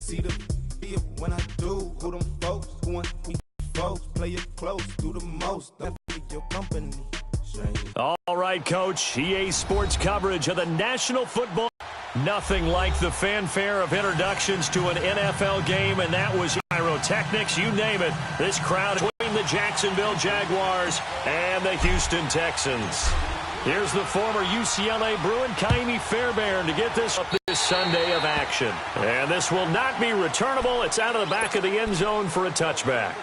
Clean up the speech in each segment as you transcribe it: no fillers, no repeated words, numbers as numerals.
See the feel when I do. Who them folks? Who want me folks? Play it close, do the most. Don't your company. All right, Coach. EA Sports coverage of the National Football. Nothing like the fanfare of introductions to an NFL game, and that was pyrotechnics, you name it. This crowd between the Jacksonville Jaguars and the Houston Texans. Here's the former UCLA Bruin, Kaimi Fairbairn, to get this up this Sunday of action. And this will not be returnable. It's out of the back of the end zone for a touchback.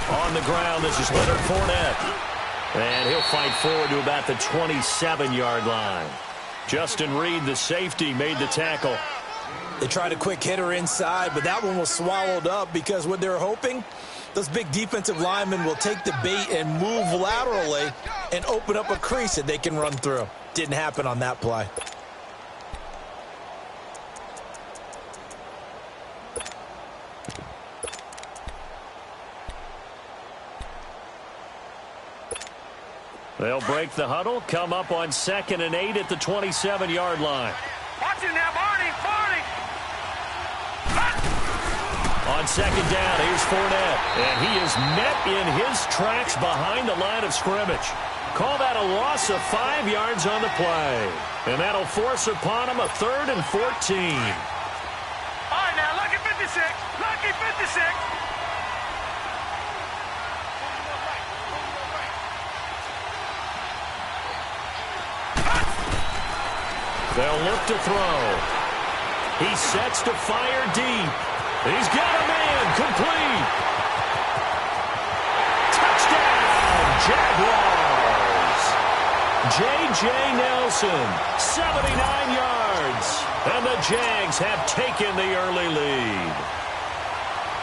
On the ground, this is Leonard Fournette. And he'll fight forward to about the 27-yard line. Justin Reed, the safety, made the tackle. They tried a quick hitter inside, but that one was swallowed up because what they're hoping, those big defensive linemen will take the bait and move laterally and open up a crease that they can run through. Didn't happen on that play. They'll break the huddle, come up on 2nd and 8 at the 27-yard line. Watch it now, Barney! On 2nd down, here's Fournette. And he is met in his tracks behind the line of scrimmage. Call that a loss of 5 yards on the play. And that'll force upon him a 3rd and 14. All right, now, lucky 56. Lucky 56. They'll look to throw. He sets to fire deep. He's got a man complete. Touchdown, Jaguars. J.J. Nelson, 79 yards. And the Jags have taken the early lead.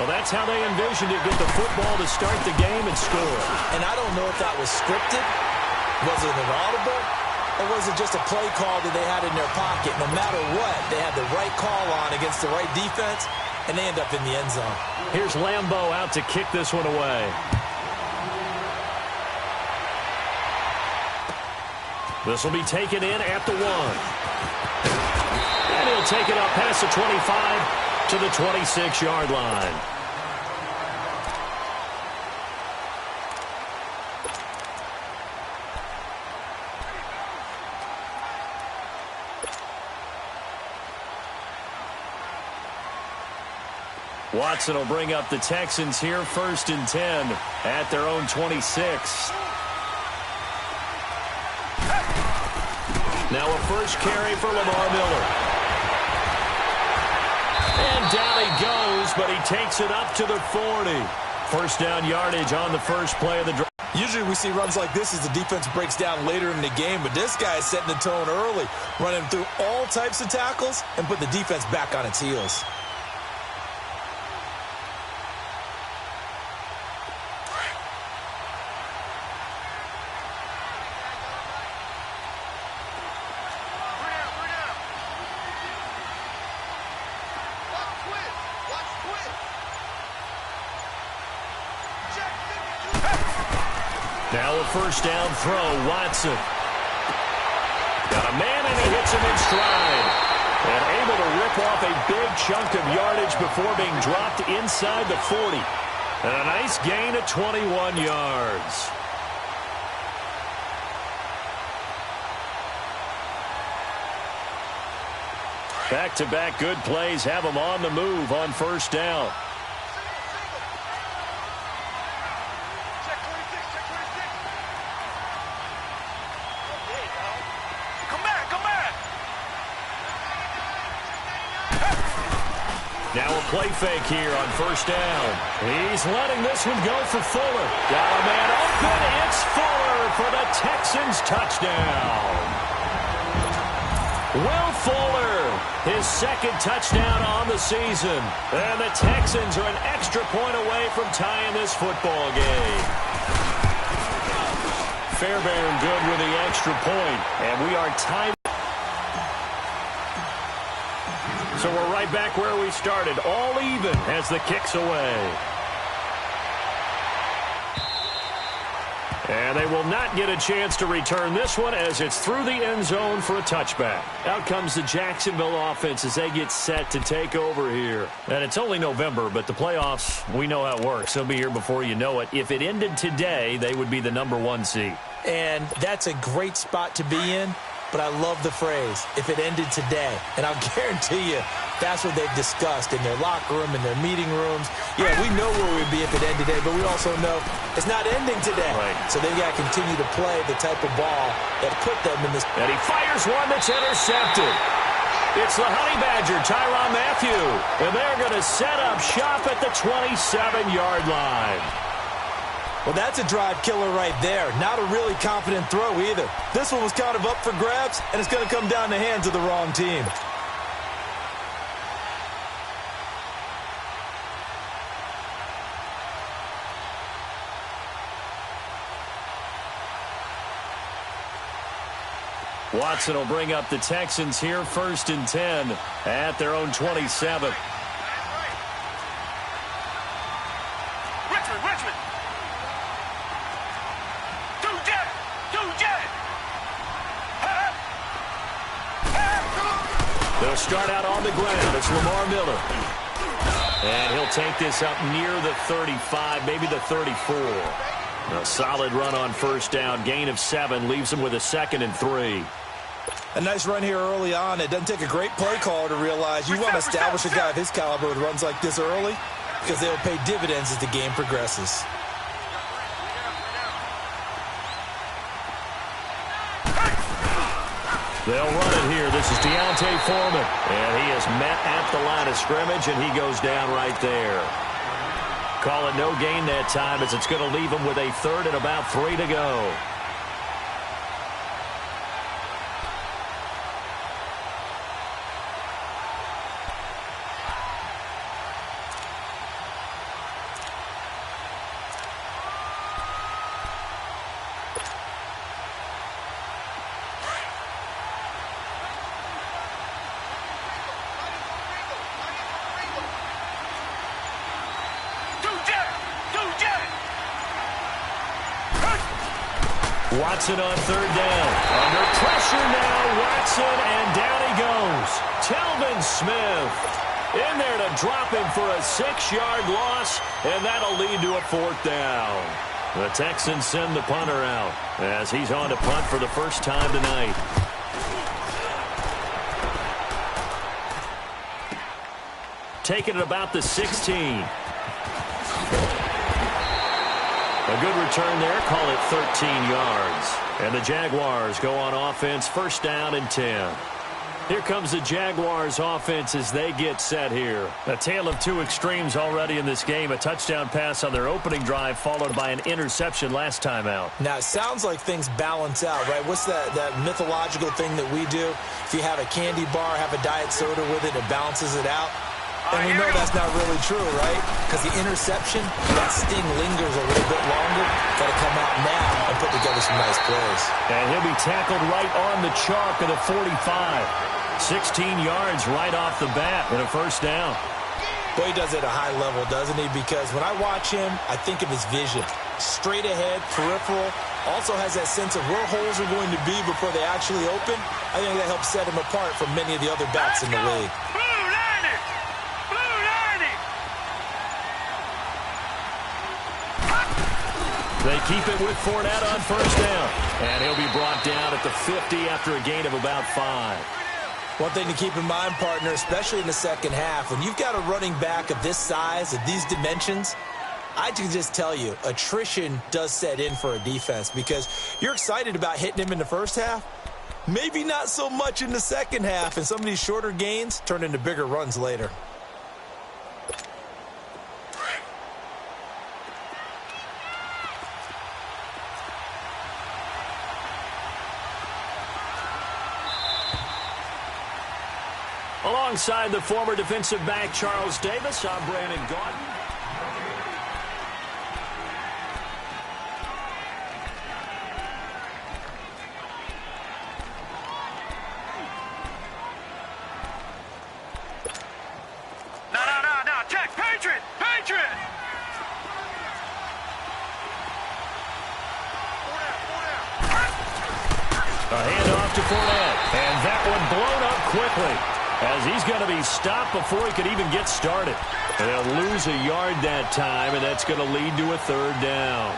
Well, that's how they envisioned it, get the football to start the game and score. And I don't know if that was scripted. Was it an audible? Or was it just a play call that they had in their pocket? No matter what, they had the right call on against the right defense, and they end up in the end zone. Here's Lambeau out to kick this one away. This will be taken in at the 1. And he'll take it up past the 25 to the 26-yard line. Watson will bring up the Texans here, 1st and 10 at their own 26. Now a first carry for Lamar Miller. And down he goes, but he takes it up to the 40. First down yardage on the first play of the drive. Usually we see runs like this as the defense breaks down later in the game, but this guy is setting the tone early, running through all types of tackles and put the defense back on its heels. Now a first down throw, Watson. Got a man and he hits him in stride. And able to rip off a big chunk of yardage before being dropped inside the 40. And a nice gain of 21 yards. Back-to-back good plays have him on the move on first down. Now a play fake here on first down. He's letting this one go for Fuller. Got a man open. It's Fuller for the Texans touchdown. Will Fuller his second touchdown on the season. And the Texans are an extra point away from tying this football game. Fairbairn good with the extra point, and we are tied. So we're right back where we started, all even as the kick's away. And they will not get a chance to return this one as it's through the end zone for a touchback. Out comes the Jacksonville offense as they get set to take over here. And it's only November, but the playoffs, we know how it works. They'll be here before you know it. If it ended today, they would be the #1 seed. And that's a great spot to be in, but I love the phrase, if it ended today. And I'll guarantee you, that's what they've discussed in their locker room, in their meeting rooms. Yeah, we know where we'd be if it ended today, but we also know it's not ending today. Right. So they've got to continue to play the type of ball that put them in this. And he fires one that's intercepted. It's the Honey Badger, Tyrann Mathieu. And they're going to set up shop at the 27-yard line. Well, that's a drive killer right there. Not a really confident throw either. This one was kind of up for grabs, and it's going to come down the hands of the wrong team. Watson will bring up the Texans here, 1st and 10 at their own 27. Richmond. Two jet. They'll start out on the ground. It's Lamar Miller. And he'll take this up near the 35, maybe the 34. A solid run on 1st down. Gain of 7 leaves him with a 2nd and 3. A nice run here early on. It doesn't take a great play caller to realize you want to establish a guy of his caliber with runs like this early because they'll pay dividends as the game progresses. They'll run it here. This is Deontay Foreman. And he is met at the line of scrimmage, and he goes down right there. Call it no gain that time as it's going to leave him with a 3rd and about 3 to go. Watson on 3rd down. Under pressure now, Watson, and down he goes. Telvin Smith in there to drop him for a 6-yard loss, and that'll lead to a 4th down. The Texans send the punter out as he's on to punt for the first time tonight. Taking it about the 16. A good return there. Call it 13 yards. And the Jaguars go on offense, 1st down and 10. Here comes the Jaguars offense as they get set here. A tale of 2 extremes already in this game. A touchdown pass on their opening drive followed by an interception last time out. Now, it sounds like things balance out, right? What's that mythological thing that we do? If you have a candy bar, have a diet soda with it, it balances it out. And we know that's not really true, right? Because the interception, that sting lingers a little bit longer. Got to come out now and put together some nice plays. And he'll be tackled right on the chalk of the 45. 16 yards right off the bat and a 1st down. Boy, he does it at a high level, doesn't he? Because when I watch him, I think of his vision. Straight ahead, peripheral. Also has that sense of where holes are going to be before they actually open. I think that helps set him apart from many of the other backs in the league. They keep it with Fournette on 1st down. And he'll be brought down at the 50 after a gain of about 5. One thing to keep in mind, partner, especially in the second half, when you've got a running back of this size, of these dimensions, I can just tell you, attrition does set in for a defense because you're excited about hitting him in the first half. Maybe not so much in the second half, and some of these shorter gains turn into bigger runs later. Alongside the former defensive back Charles Davis, I'm Brandon Gaudin. No. Check. Patriot. A handoff to Fournette, and that one blown up quickly as he's going to be stopped before he could even get started. And they'll lose a yard that time, and that's going to lead to a third down.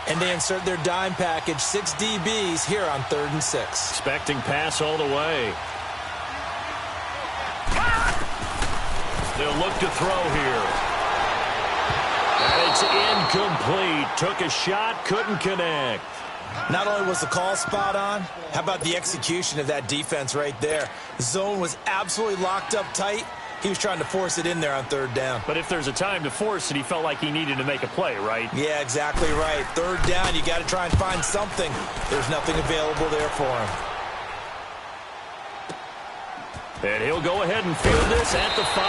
And they insert their dime package, 6 DBs here on 3rd and 6. Expecting pass all the way. They'll look to throw here. And it's incomplete. Took a shot, couldn't connect. Not only was the call spot on, how about the execution of that defense right there? The zone was absolutely locked up tight. He was trying to force it in there on 3rd down. But if there's a time to force it, he felt like he needed to make a play, right? Yeah, exactly right. 3rd down, you got to try and find something. There's nothing available there for him. And he'll go ahead and field this at the 5.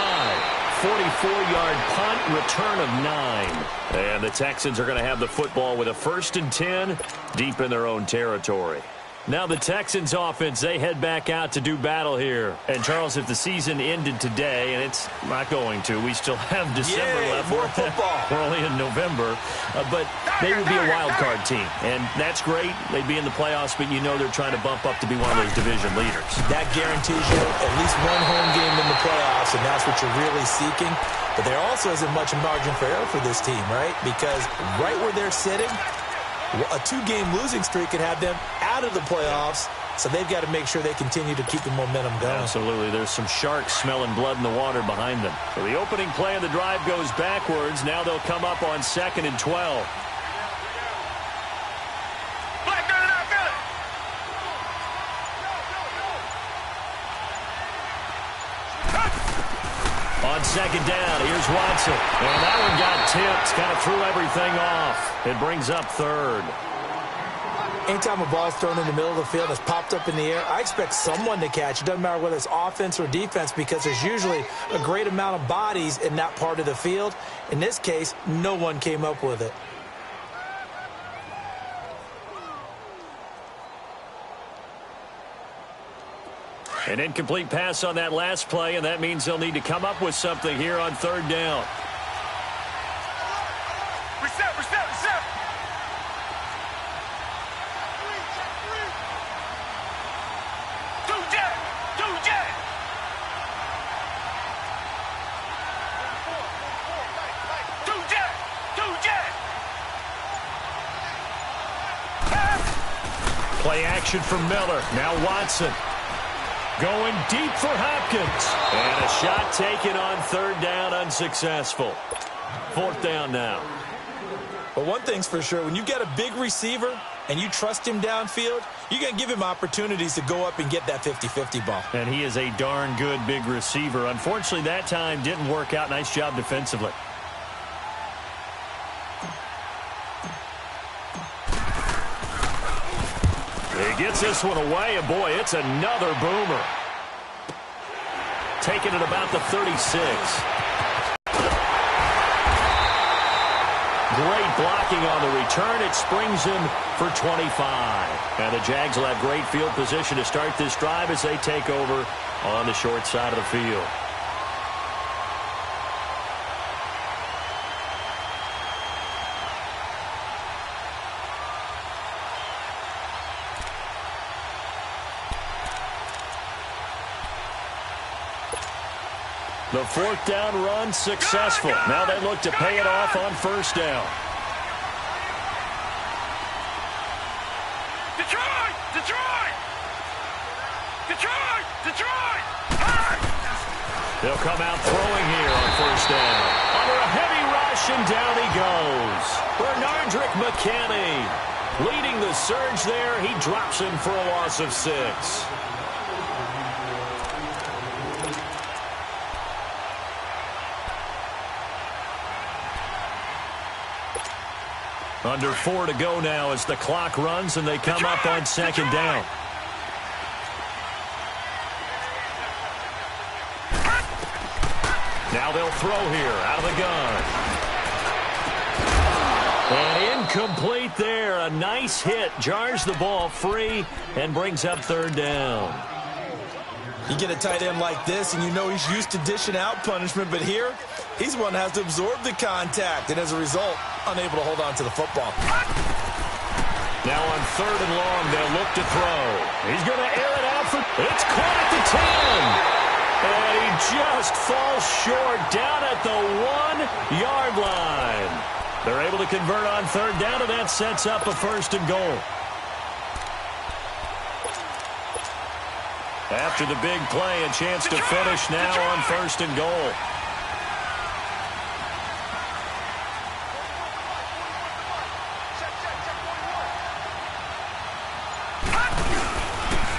44-yard punt, return of 9. And the Texans are going to have the football with a 1st and 10 deep in their own territory. Now the Texans offense, they head back out to do battle here. And, Charles, if the season ended today, and it's not going to, we still have December left. More football. We're only in November. But they would be a wild card team. And that's great. They'd be in the playoffs, but you know they're trying to bump up to be one of those division leaders. That guarantees you at least one home game in the playoffs, and that's what you're really seeking. But there also isn't much margin for error for this team, right? Because right where they're sitting, a 2-game losing streak could have them out of the playoffs, so they've got to make sure they continue to keep the momentum going. Absolutely. There's some sharks smelling blood in the water behind them. So the opening play of the drive goes backwards. Now they'll come up on 2nd and 12. On 2nd down, here's Watson. And that one got tipped, kind of threw everything off. It brings up 3rd. Anytime a ball's thrown in the middle of the field that's popped up in the air, I expect someone to catch. It doesn't matter whether it's offense or defense, because there's usually a great amount of bodies in that part of the field. In this case, no one came up with it. An incomplete pass on that last play, and that means they'll need to come up with something here on 3rd down. Reset. Two jet. Play action from Miller. Now Watson. Going deep for Hopkins. And a shot taken on 3rd down, unsuccessful. 4th down now. But one thing's for sure, when you get a big receiver and you trust him downfield, you're going to give him opportunities to go up and get that 50-50 ball. And he is a darn good big receiver. Unfortunately, that time didn't work out. Nice job defensively. He gets this one away, and boy, it's another boomer. Taking it about the 36. Great blocking on the return. It springs him for 25. And the Jags will have great field position to start this drive as they take over on the short side of the field. The 4th down run successful. Now they look to pay it off on 1st down. Detroit! They'll come out throwing here on 1st down. Under a heavy rush, and down he goes. Bernardrick McKinney leading the surge there. He drops him for a loss of 6. Under 4 to go now as the clock runs and they come up on second down. Now they'll throw here out of the gun. And incomplete there. A nice hit. Jars the ball free and brings up third down. You get a tight end like this, and you know he's used to dishing out punishment, but here, he's the one that has to absorb the contact, and as a result, unable to hold on to the football. Now on third and long, they'll look to throw. He's going to air it out for... It's caught at the 10. And he just falls short down at the 1-yard line. They're able to convert on third down, and that sets up a first and goal. After the big play, a chance to finish now on first and goal.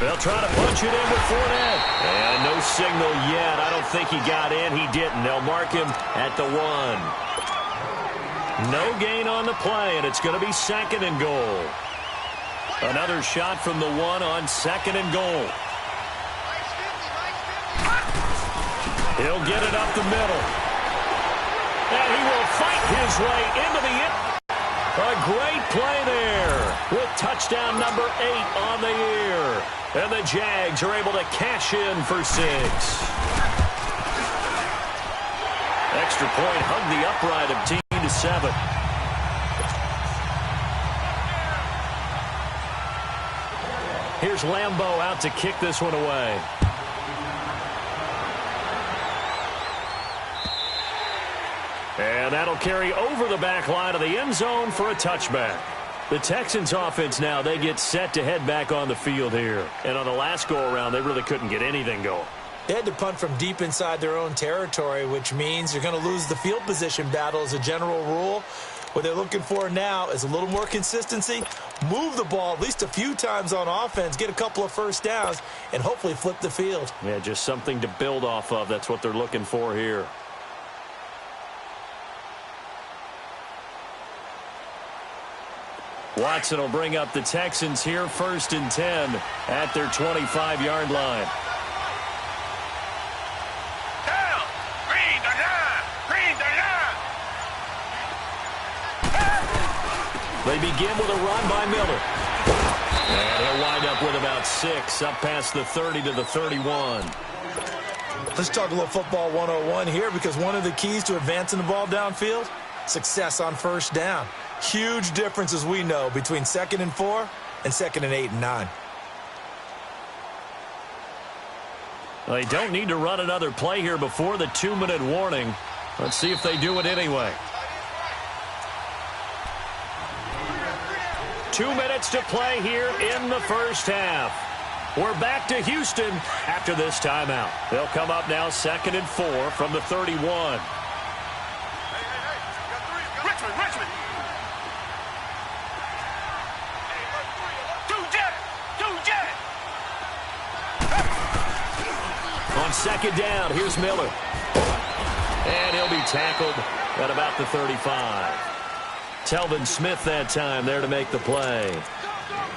They'll try to punch it in with Fournette. And no signal yet. I don't think he got in. He didn't. They'll mark him at the 1. No gain on the play, and it's going to be second and goal. Another shot from the 1 on second and goal. He'll get it up the middle. And he will fight his way into the end. A great play there with touchdown number 8 on the year. And the Jags are able to cash in for 6. Extra point hung the upright of 10-7. Here's Lambeau out to kick this one away. And that'll carry over the back line of the end zone for a touchback. The Texans offense now, they get set to head back on the field here. And on the last go-around, they really couldn't get anything going. They had to punt from deep inside their own territory, which means you're going to lose the field position battle as a general rule. What they're looking for now is a little more consistency, move the ball at least a few times on offense, get a couple of first downs, and hopefully flip the field. Yeah, just something to build off of. That's what they're looking for here. Watson will bring up the Texans here, 1st and 10 at their 25-yard line. Down. Green the line. Green the line. They begin with a run by Miller. And he'll wind up with about 6, up past the 30 to the 31. Let's talk a little football 101 here, because one of the keys to advancing the ball downfield, success on first down. Huge difference, as we know, between 2nd and 4 and 2nd and 8 and 9. Well, they don't need to run another play here before the 2-minute warning. Let's see if they do it anyway. 2 minutes to play here in the first half. We're back to Houston after this timeout. They'll come up now 2nd and 4 from the 31. Richmond. On second down, here's Miller. And he'll be tackled at about the 35. Telvin Smith that time there to make the play.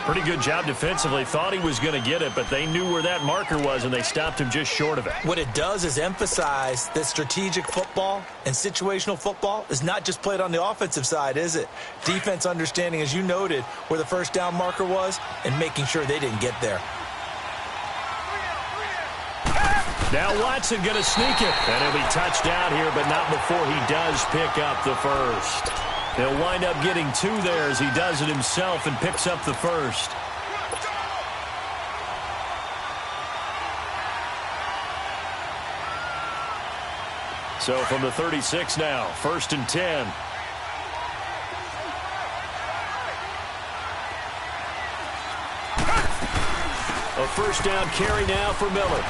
Pretty good job defensively. Thought he was going to get it, but they knew where that marker was, and they stopped him just short of it. What it does is emphasize that strategic football and situational football is not just played on the offensive side, is it? Defense understanding, as you noted, where the first down marker was and making sure they didn't get there. Now Watson going to sneak it. And he'll be touched down here, but not before he does pick up the first. He'll wind up getting 2 there as he does it himself and picks up the first. So from the 36 now, 1st and 10. A first down carry now for Miller.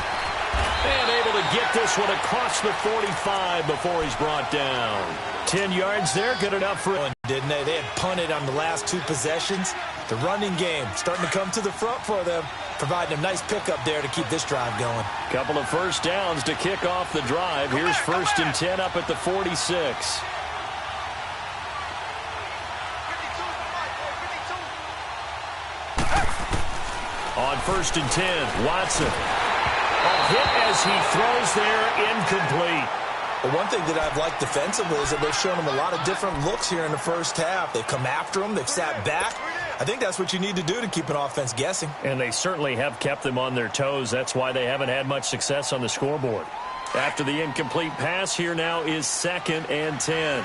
And able to get this one across the 45 before he's brought down. 10 yards there, good enough for him. Didn't they? They had punted on the last 2 possessions. The running game starting to come to the front for them, providing a nice pickup there to keep this drive going. Couple of first downs to kick off the drive. Here's 1st and 10 up at the 46. on 1st and 10. Watson. A hit as he throws there, incomplete. But one thing that I've liked defensively is that they've shown him a lot of different looks here in the first half. They've come after him. They've sat back. I think that's what you need to do to keep an offense guessing. And they certainly have kept them on their toes. That's why they haven't had much success on the scoreboard. After the incomplete pass, here now is 2nd and 10.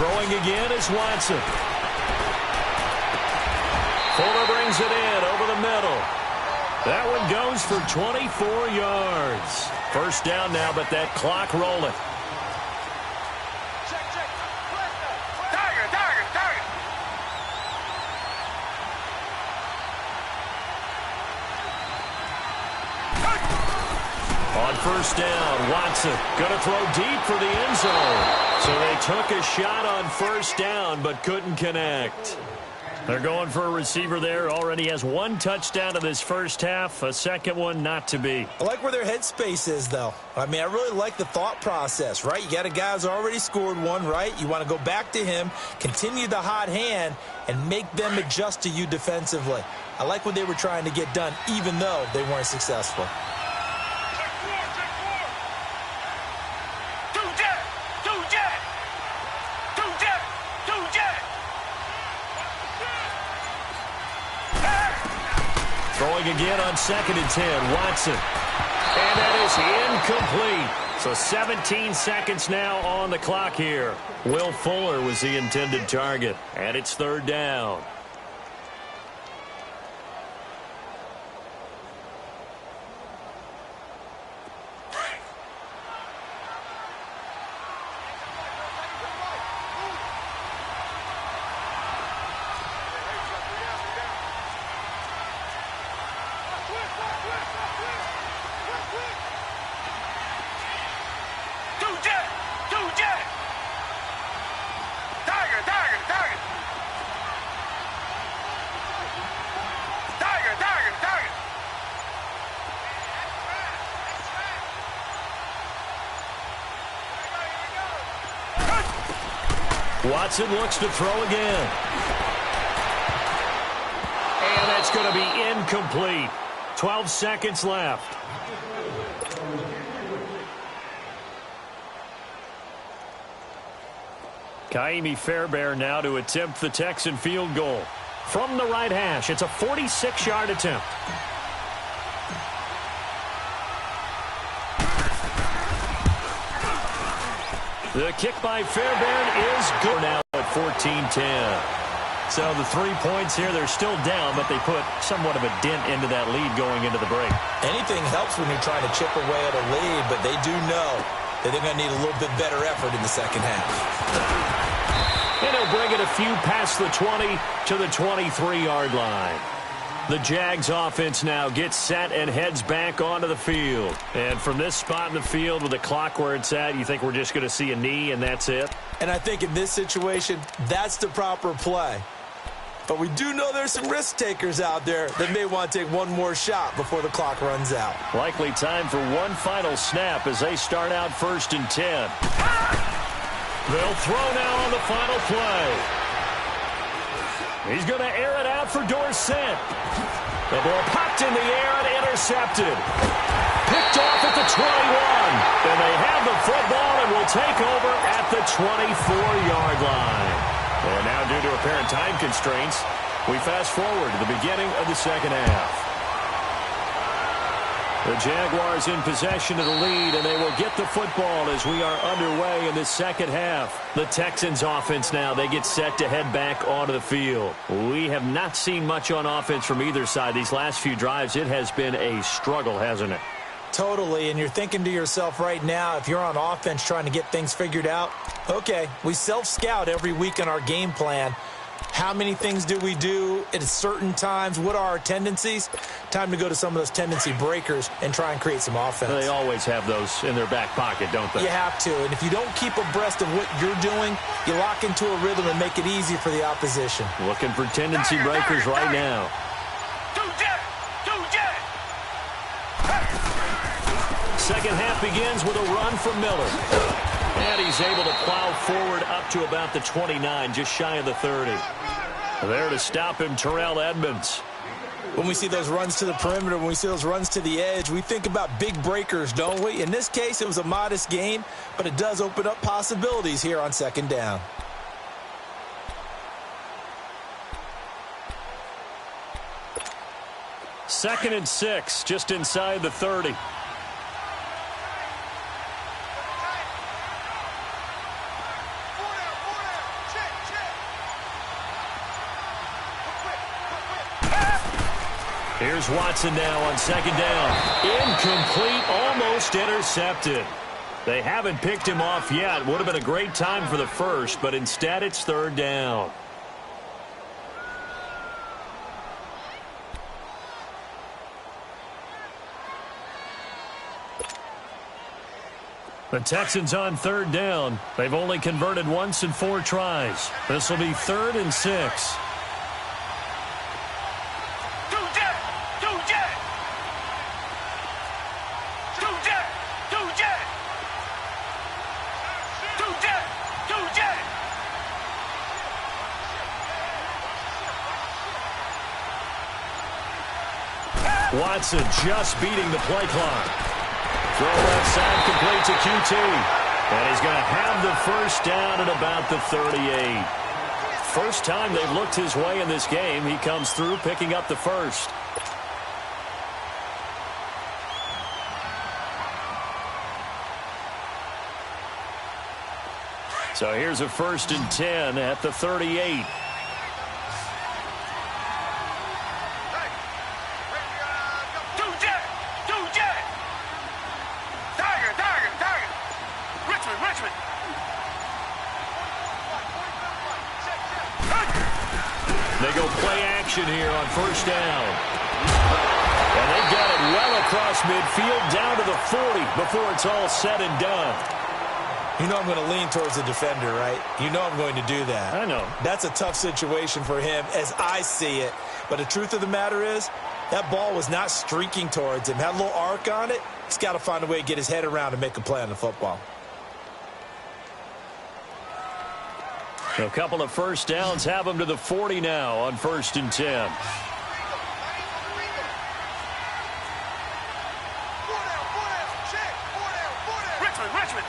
Throwing again is Watson. Fuller brings it in over the middle. That one goes for 24 yards. First down now, but that clock rolling. On first down, Watson going to throw deep for the end zone. So they took a shot on first down, but couldn't connect. They're going for a receiver there. Already has 1 touchdown in this first half. A second one not to be. I like where their headspace is, though. I mean, I really like the thought process, right? You got a guy who's already scored one, right? You want to go back to him, continue the hot hand, and make them adjust to you defensively. I like what they were trying to get done, even though they weren't successful. Throwing again on 2nd and 10, Watson. And that is incomplete. So 17 seconds now on the clock here. Will Fuller was the intended target. And it's 3rd down. Watson looks to throw again. And that's going to be incomplete. 12 seconds left. Kaimi Fairbairn now to attempt the Texan field goal. From the right hash, it's a 46-yard attempt. The kick by Fairbairn is good now at 14-10. So the 3 points here, they're still down, but they put somewhat of a dent into that lead going into the break. Anything helps when you're trying to chip away at a lead, but they do know that they're going to need a little bit better effort in the second half. And he'll bring it a few past the 20 to the 23-yard line. The Jags offense now gets set and heads back onto the field. And from this spot in the field with the clock where it's at, you think we're just going to see a knee and that's it? And I think in this situation, that's the proper play. But we do know there's some risk takers out there that may want to take one more shot before the clock runs out. Likely time for one final snap as they start out 1st and 10. They'll throw now on the final play. He's going to air it out for Dorsett. The ball popped in the air and intercepted. Picked off at the 21. Then they have the football and will take over at the 24-yard line. And now, due to apparent time constraints, we fast forward to the beginning of the second half. The Jaguars in possession of the lead, and they will get the football as we are underway in the second half. The Texans offense now, they get set to head back onto the field. We have not seen much on offense from either side. These last few drives, it has been a struggle, hasn't it? Totally, and you're thinking to yourself right now, if you're on offense trying to get things figured out, okay, we self-scout every week in our game plan. How many things do we do at certain times? What are our tendencies? Time to go to some of those tendency breakers and try and create some offense. They always have those in their back pocket, don't they? You have to, and if you don't keep abreast of what you're doing, you lock into a rhythm and make it easy for the opposition. Looking for tendency breakers right now. second half begins with a run from Miller. And he's able to plow forward up to about the 29, just shy of the 30. There to stop him, Terrell Edmonds. When we see those runs to the perimeter, when we see those runs to the edge, we think about big breakers, don't we? In this case, it was a modest gain, but it does open up possibilities here on second down. Second and 6, just inside the 30. Here's Watson now on second down. Incomplete, almost intercepted. They haven't picked him off yet. Would have been a great time for the first, but instead it's third down. The Texans on third down. They've only converted once in 4 tries. This will be 3rd and 6. Watson just beating the play clock. Throw left side complete to QT. And he's going to have the first down at about the 38. First time they've looked his way in this game. He comes through picking up the first. So here's a 1st and 10 at the 38. They go play action here on first down. And they got it well across midfield down to the 40 before it's all said and done. You know I'm going to lean towards the defender, right? You know I'm going to do that. I know. That's a tough situation for him as I see it. But the truth of the matter is, that ball was not streaking towards him. Had a little arc on it. He's got to find a way to get his head around and make a play on the football. A couple of first downs have him to the 40 now on 1st and 10. Richmond.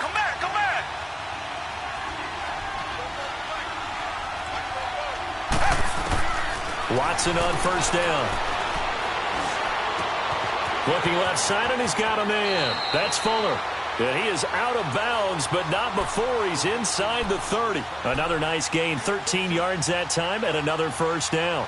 Come back. Watson on first down. Looking left side, and he's got a man. That's Fuller. And he is out of bounds, but not before he's inside the 30. Another nice gain, 13 yards that time, and another first down.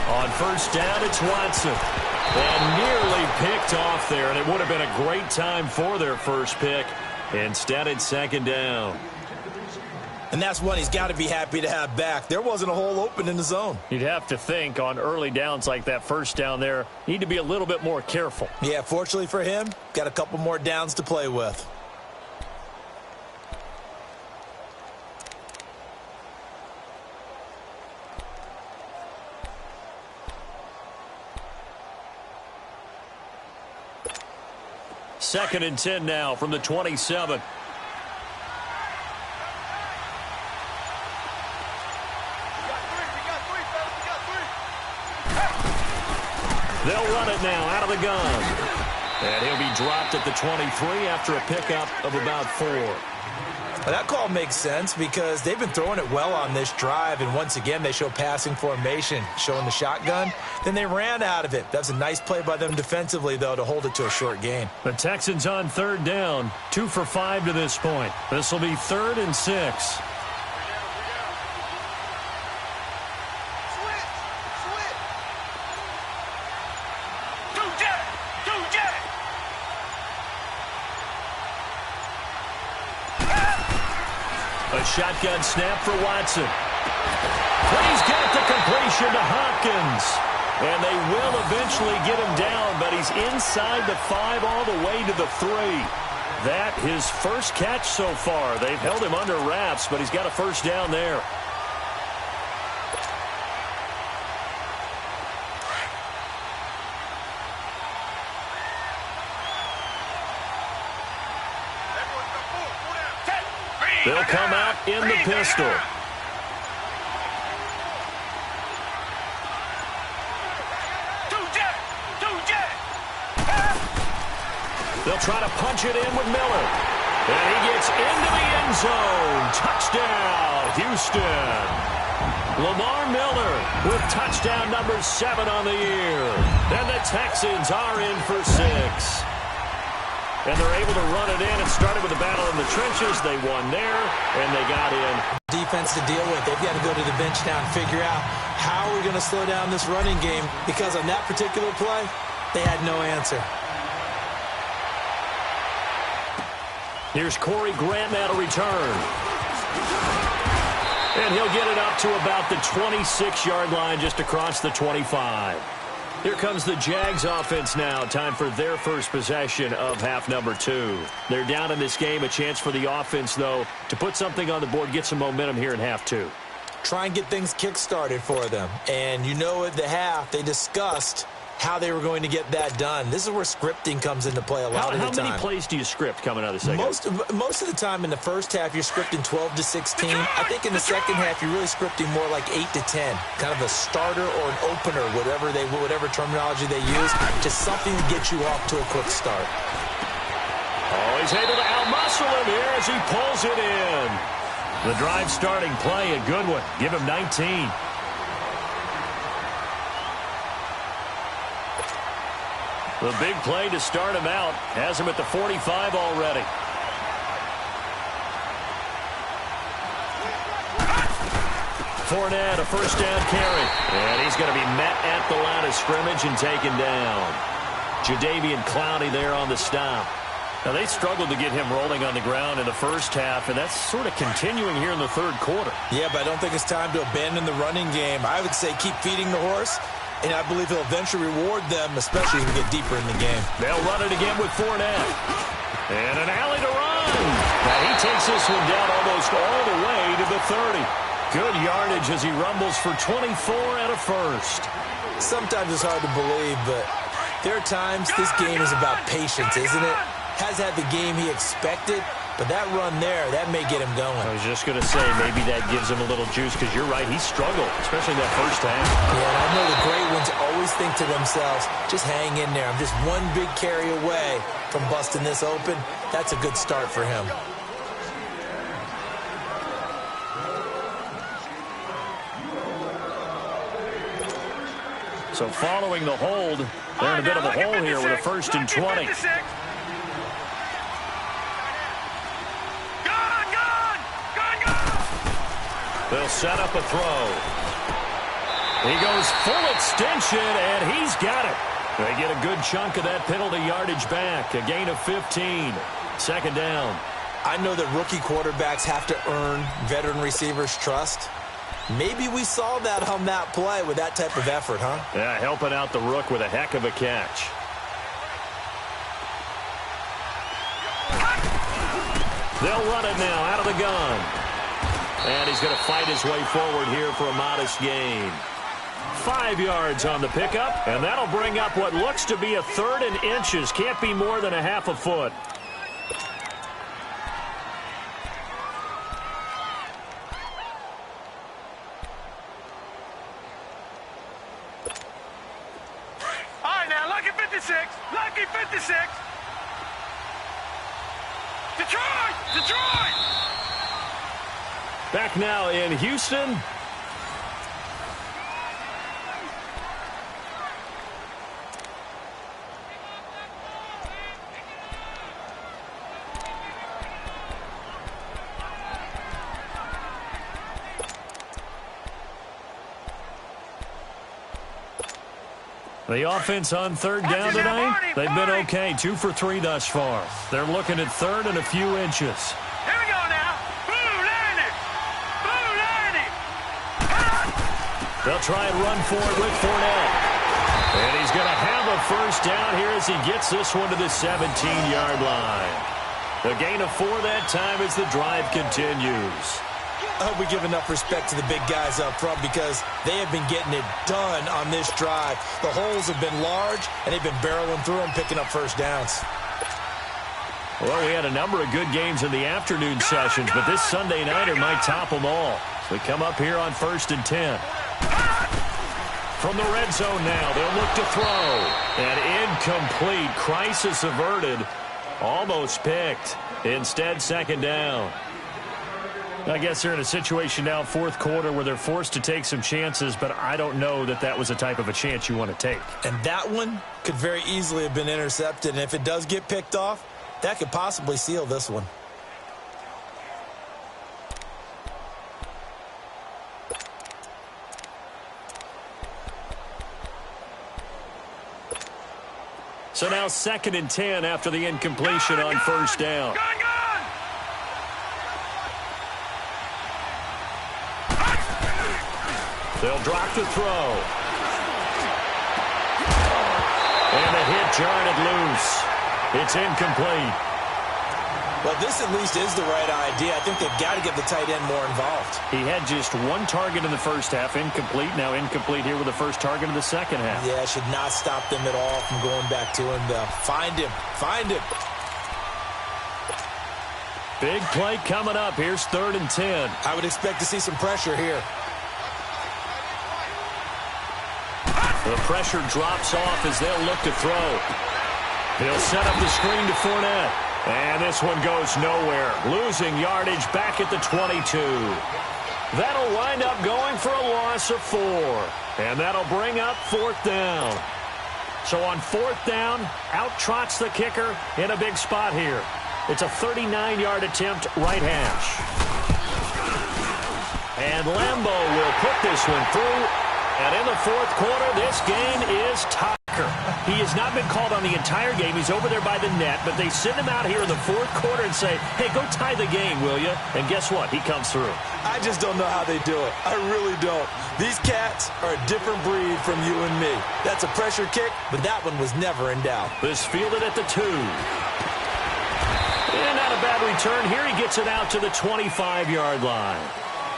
On first down, it's Watson. And nearly picked off there, and it would have been a great time for their first pick. Instead, it's second down. And that's one he's got to be happy to have back. There wasn't a hole open in the zone. You'd have to think on early downs like that first down there, need to be a little bit more careful. Yeah, fortunately for him, got a couple more downs to play with. Second and 10 now from the 27. They'll run it now out of the gun. And he'll be dropped at the 23 after a pickup of about 4. Well, that call makes sense because they've been throwing it well on this drive, and once again they show passing formation, showing the shotgun. Then they ran out of it. That's a nice play by them defensively, though, to hold it to a short gain. The Texans on third down, 2 for 5 to this point. This will be 3rd and 6. shotgun snap for Watson. He's got the completion to Hopkins. And they will eventually get him down, but he's inside the 5 all the way to the 3. That his first catch so far. They've held him under wraps, but he's got a first down there. They'll come out in the pistol. They'll try to punch it in with Miller. And he gets into the end zone. Touchdown, Houston. Lamar Miller with touchdown number 7 on the year. And the Texans are in for 6. And they're able to run it in. It started with a battle in the trenches. They won there, and they got in. Defense to deal with. They've got to go to the bench now and figure out how we're going to slow down this running game, because on that particular play, they had no answer. Here's Corey Grant now to return. And he'll get it up to about the 26-yard line, just across the 25. Here comes the Jags offense now. Time for their first possession of half number 2. They're down in this game. A chance for the offense, though, to put something on the board, get some momentum here in half 2. Try and get things kick-started for them. And you know at the half, they discussed how they were going to get that done. This is where scripting comes into play a lot of the time. How many plays do you script coming out of the second? Most of the time in the first half, you're scripting 12 to 16. I think in the second half, you're really scripting more like 8 to 10. Kind of a starter or an opener, whatever terminology they use, just something to get you off to a quick start. Oh, he's able to outmuscle him here as he pulls it in. The drive starting play, a good one. Give him 19. The big play to start him out has him at the 45 already. Fournette, a first down carry. And he's going to be met at the line of scrimmage and taken down. Jadeveon Clowney there on the stop. Now, they struggled to get him rolling on the ground in the first half, and that's sort of continuing here in the third quarter. Yeah, but I don't think it's time to abandon the running game. I would say keep feeding the horse. And I believe he'll eventually reward them, especially as we get deeper in the game. They'll run it again with Fournette. And an alley to run. Now he takes this one down almost all the way to the 30. Good yardage as he rumbles for 24 and a first. Sometimes it's hard to believe, but there are times this game is about patience, isn't it? Has had the game he expected, but that run there, that may get him going. I was just going to say, maybe that gives him a little juice, because you're right, he struggled, especially that first half. Yeah, and I know the great ones always think to themselves, just hang in there. I'm just one big carry away from busting this open. That's a good start for him. So following the hold, they're in a bit of a hole here with a 1st and 20. They'll set up a throw. He goes full extension, and he's got it. They get a good chunk of that penalty yardage back. A gain of 15. Second down. I know that rookie quarterbacks have to earn veteran receivers' trust. Maybe we saw that on that play with that type of effort, huh? Yeah, helping out the rook with a heck of a catch. They'll run it now out of the gun. And he's going to fight his way forward here for a modest gain. 5 yards on the pickup, and that'll bring up what looks to be a 3rd and inches. Can't be more than a half a foot. All right, now, lucky 56. Lucky 56. Detroit! Detroit! Back now in Houston. The offense on 3rd down tonight, they've been okay. 2 for 3 thus far. They're looking at 3rd and a few inches. Here we go now. Blue landed. They'll try and run for it with Fournette. And he's going to have a first down here as he gets this one to the 17-yard line. A gain of 4 that time as the drive continues. I hope we give enough respect to the big guys up front because they have been getting it done on this drive. The holes have been large, and they've been barreling through them, picking up first downs. Well, we had a number of good games in the afternoon sessions, but this Sunday nighter might top them all. So we come up here on 1st and 10. From the red zone now, they'll look to throw. And incomplete. Crisis averted. Almost picked. Instead, 2nd down. I guess they're in a situation now, 4th quarter, where they're forced to take some chances, but I don't know that that was the type of a chance you want to take. And that one could very easily have been intercepted, and if it does get picked off, that could possibly seal this one. So now 2nd and 10 after the incompletion on 1st down. They'll drop to throw. And the hit jarred loose. It's incomplete. Well, this at least is the right idea. I think they've got to get the tight end more involved. He had just 1 target in the first half, incomplete. Now incomplete here with the first target of the second half. Yeah, should not stop them at all from going back to him. Find him. Find him. Big play coming up. Here's 3rd and 10. I would expect to see some pressure here. The pressure drops off as they'll look to throw. He'll set up the screen to Fournette. And this one goes nowhere. Losing yardage back at the 22. That'll wind up going for a loss of 4. And that'll bring up 4th down. So on 4th down, out trots the kicker in a big spot here. It's a 39-yard attempt, right hash. And Lambeau will put this one through. And in the 4th quarter, this game is tied. He has not been called on the entire game. He's over there by the net, but they send him out here in the 4th quarter and say, hey, go tie the game, will you? And guess what? He comes through. I just don't know how they do it. I really don't. These cats are a different breed from you and me. That's a pressure kick, but that one was never in doubt. This fielded at the 2. And not a bad return. Here he gets it out to the 25-yard line.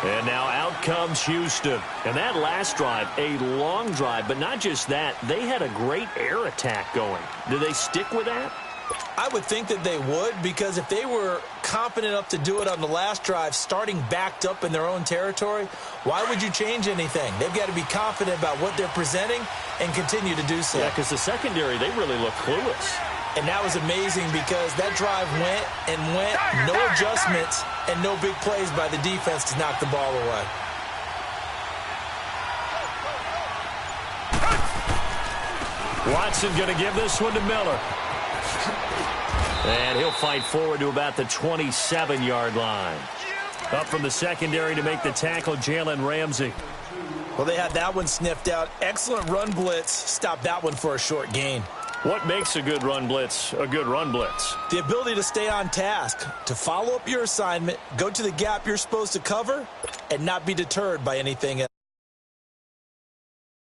And now out comes Houston. And that last drive, a long drive, but not just that. They had a great air attack going. Do they stick with that? I would think that they would, because if they were confident enough to do it on the last drive, starting backed up in their own territory, why would you change anything? They've got to be confident about what they're presenting and continue to do so. Yeah, because the secondary, they really look clueless. And that was amazing because that drive went and went, no adjustments, and no big plays by the defense to knock the ball away. Watson going to give this one to Miller. And he'll fight forward to about the 27-yard line. Up from the secondary to make the tackle, Jalen Ramsey. Well, they had that one sniffed out. Excellent run blitz. Stopped that one for a short gain. What makes a good run blitz a good run blitz? The ability to stay on task, to follow up your assignment, go to the gap you're supposed to cover, and not be deterred by anything else.